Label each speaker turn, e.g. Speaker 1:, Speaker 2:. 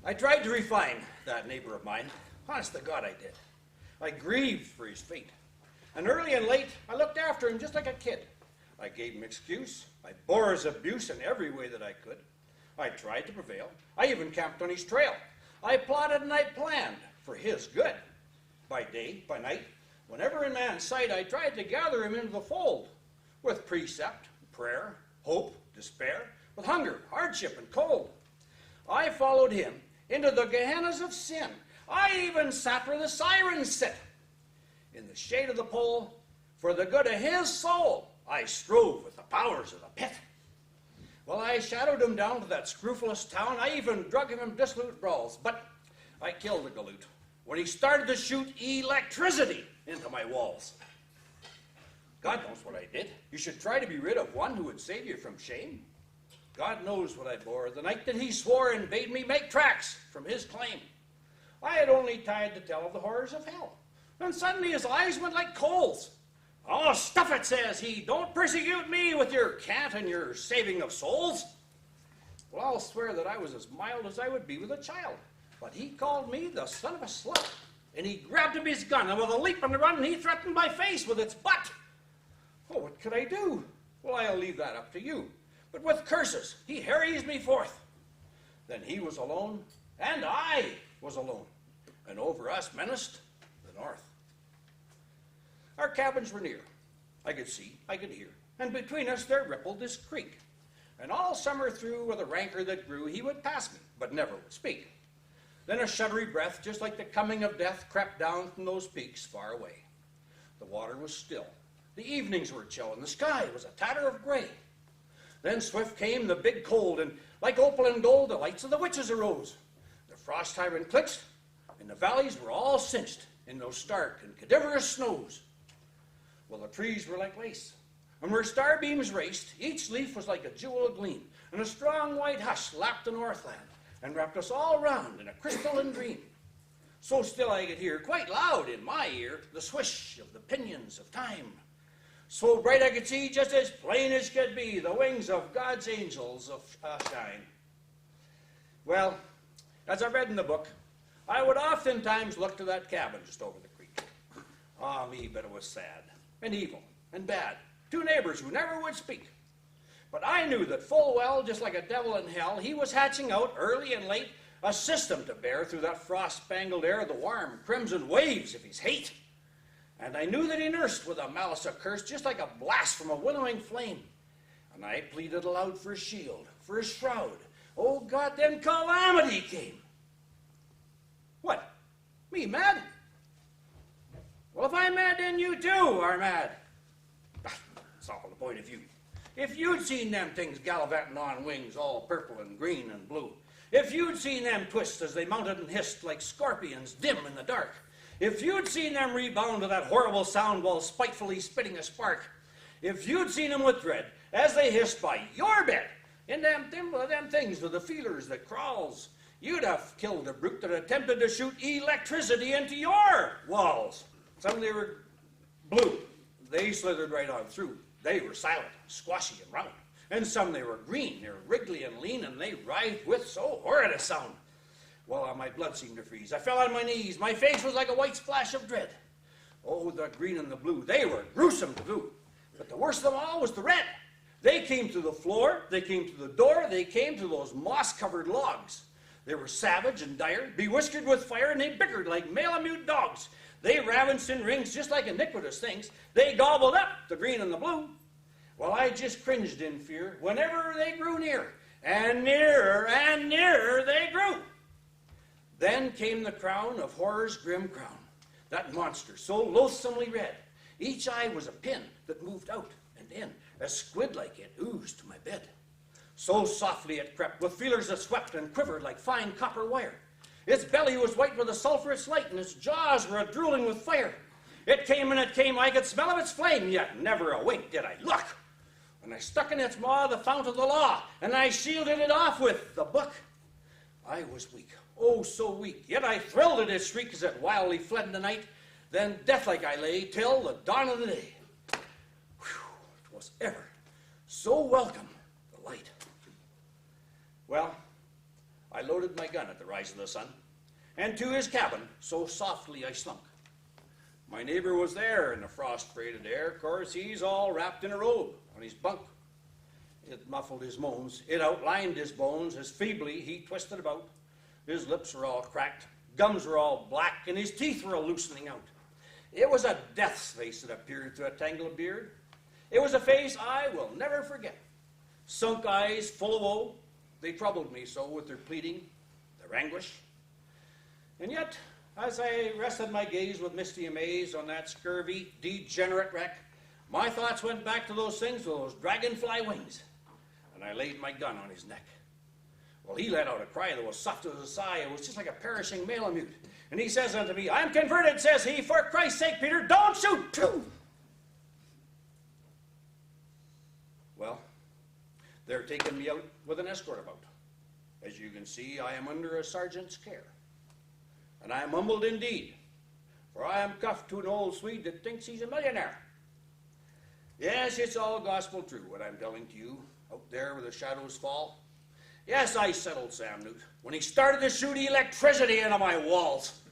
Speaker 1: I tried to refine that neighbor of mine. Honest to God, I did. I grieved for his fate. And early and late, I looked after him just like a kid. I gave him excuse. I bore his abuse in every way that I could. I tried to prevail. I even camped on his trail. I plotted and I planned for his good. By day, by night, whenever in man's sight, I tried to gather him into the fold. With precept, prayer, hope, despair, with hunger, hardship, and cold. I followed him into the Gehennas of sin. I even sat where the sirens sit. In the shade of the pole, for the good of his soul, I strove with the powers of the pit. Well, I shadowed him down to that scrupulous town. I even drug him in dissolute brawls. But I killed the galoot when he started to shoot electricity into my walls. God knows what I did. You should try to be rid of one who would save you from shame. God knows what I bore the night that he swore and bade me make tracks from his claim. I had only time to tell of the horrors of hell. And suddenly his eyes went like coals. "Oh, stuff it," says he. "Don't persecute me with your cant and your saving of souls." Well, I'll swear that I was as mild as I would be with a child. But he called me the son of a slut. And he grabbed up his gun, and with a leap and a run, he threatened my face with its butt. Oh, what could I do? Well, I'll leave that up to you. But with curses, he harries me forth. Then he was alone, and I was alone. And over us menaced the north. Our cabins were near. I could see, I could hear, and between us there rippled this creek. And all summer through, with a rancor that grew, he would pass me, but never would speak. Then a shuddery breath, just like the coming of death, crept down from those peaks far away. The water was still. The evenings were chill, and the sky was a tatter of gray. Then swift came the big cold, and like opal and gold, the lights of the witches arose. The frost tyrant clicked, and the valleys were all cinched in those stark and cadaverous snows. Well, the trees were like lace, and where starbeams raced, each leaf was like a jewel gleam, and a strong white hush lapped the northland, and wrapped us all round in a crystalline dream. So still I could hear, quite loud in my ear, the swish of the pinions of time. So bright I could see, just as plain as could be, the wings of God's angels of shine. Well, as I read in the book, I would oftentimes look to that cabin just over the creek. Ah, me, but it was sad, and evil, and bad. Two neighbors who never would speak. But I knew that full well, just like a devil in hell, he was hatching out, early and late, a system to bear through that frost-spangled air the warm crimson waves of his hate. And I knew that he nursed with a malice accursed, just like a blast from a winnowing flame. And I pleaded aloud for his shield, for his shroud. Oh God, then calamity came. What? Me mad? Well, if I'm mad, then you too are mad. It's all the point of view. If you'd seen them things gallivanting on wings, all purple and green and blue. If you'd seen them twist as they mounted and hissed like scorpions dim in the dark. If you'd seen them rebound to that horrible sound while spitefully spitting a spark. If you'd seen them with dread as they hissed by your bed, in them things with the feelers that crawls, you'd have killed the brute that attempted to shoot electricity into your walls. Some they were blue. They slithered right on through. They were silent, squashy, and round. And some they were green. They were wriggly and lean, and they writhed with so horrid a sound. Well, my blood seemed to freeze. I fell on my knees. My face was like a white splash of dread. Oh, the green and the blue, they were gruesome to view. But the worst of them all was the red. They came to the floor, they came to the door, they came to those moss-covered logs. They were savage and dire, bewhiskered with fire, and they bickered like malamute dogs. They ravaged in rings just like iniquitous things. They gobbled up the green and the blue. Well, I just cringed in fear whenever they grew near, and nearer they grew. Then came the crown of horror's grim crown, that monster so loathsomely red. Each eye was a pin that moved out and in, as squid-like it oozed to my bed. So softly it crept, with feelers that swept and quivered like fine copper wire. Its belly was white with a sulphurous light, and its jaws were a-drooling with fire. It came and it came, I could smell of its flame, yet never a wink did I look. And I stuck in its maw the fount of the law, and I shielded it off with the book. I was weak, oh so weak, yet I thrilled at its shriek as it wildly fled in the night. Then deathlike I lay till the dawn of the day. Whew, it was ever so welcome, the light. Well, I loaded my gun at the rise of the sun, and to his cabin so softly I slunk. My neighbor was there in the frost-freighted air, 'course he's all wrapped in a robe on his bunk. It muffled his moans, it outlined his bones, as feebly he twisted about. His lips were all cracked, gums were all black, and his teeth were all loosening out. It was a death's face that appeared through a tangle of beard. It was a face I will never forget. Sunk eyes full of woe, they troubled me so with their pleading, their anguish. And yet, as I rested my gaze with misty amaze on that scurvy, degenerate wreck, my thoughts went back to those things with those dragonfly wings, and I laid my gun on his neck. Well, he let out a cry that was soft as a sigh. It was just like a perishing malamute. And he says unto me, I'm converted, says he, for Christ's sake, Peter, don't shoot! Pew! Well, they're taking me out with an escort about. As you can see, I am under a sergeant's care. And I am humbled indeed, for I am cuffed to an old Swede that thinks he's a millionaire. Yes, it's all gospel true, what I'm telling to you, out there where the shadows fall. Yes, I settled Sam Newt when he started to shoot electricity into my walls.